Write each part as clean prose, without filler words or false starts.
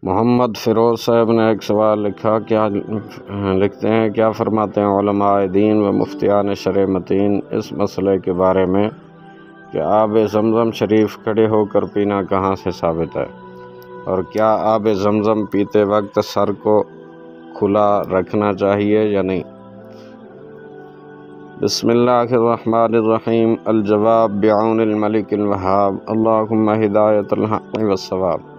محمد فیروز صاحب نے ایک سوال لکھا، لکھتے ہیں کیا فرماتے ہیں علماء دین و مفتیان شرع متین اس مسئلے کے بارے میں کہ آب زمزم شریف کھڑے ہو کر پینا کہاں سے ثابت ہے، اور کیا آب زمزم پیتے وقت سر کو کھلا رکھنا چاہیے یا نہیں؟ بسم اللہ الرحمن الرحیم۔ الجواب بعون الملک الوہاب، اللہم ہدایت الحق والصواب۔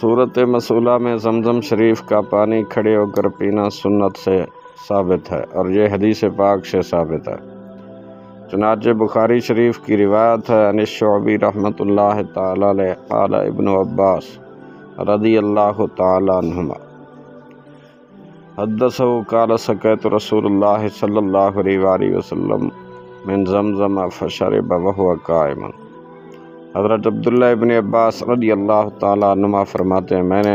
صورت مسئلہ میں زمزم شریف کا پانی کھڑے ہو کر پینا سنت سے ثابت ہے، اور یہ حدیث پاک سے ثابت ہے۔ چنانچہ بخاری شریف کی روایت ہے، عن الشعبی رحمۃ اللہ تعالی علیہ قال ابن عباس رضی اللہ تعالی عنہما حدثہ قال سقیت رسول اللہ صلی اللہ علیہ وآلہ وسلم من زمزم فشرب وهو قائم۔ حضرت عبداللہ ابن عباس رضی اللہ تعالیٰ عنہما فرماتے ہیں، میں نے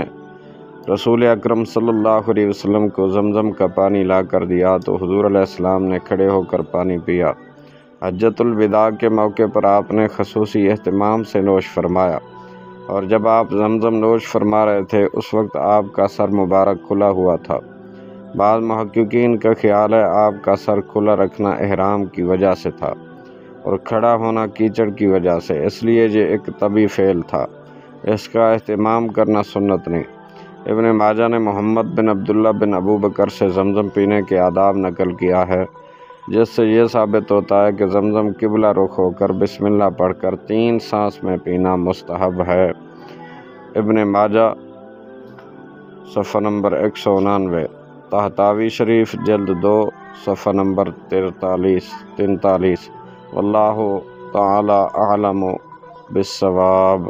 رسول اکرم صلی اللہ علیہ وسلم کو زمزم کا پانی لا کر دیا تو حضور علیہ السلام نے کھڑے ہو کر پانی پیا۔ حجۃ الوداع کے موقع پر آپ نے خصوصی اہتمام سے نوش فرمایا، اور جب آپ زمزم نوش فرما رہے تھے اس وقت آپ کا سر مبارک کھلا ہوا تھا۔ بعض محققین کا خیال ہے آپ کا سر کھلا رکھنا احرام کی وجہ سے تھا اور کھڑا ہونا کیچڑ کی وجہ سے، اس لیے یہ ایک طبی فعل تھا، اس کا اہتمام کرنا سنت نہیں۔ ابن ماجہ نے محمد بن عبداللہ بن ابو بکر سے زمزم پینے کے آداب نقل کیا ہے، جس سے یہ ثابت ہوتا ہے کہ زمزم قبلہ رخ ہو کر بسم اللہ پڑھ کر 3 سانس میں پینا مستحب ہے۔ ابن ماجہ صفحہ نمبر 199، طحاوی شریف جلد 2 صفحہ نمبر 43۔ واللہ تعالی اعلم بالصواب۔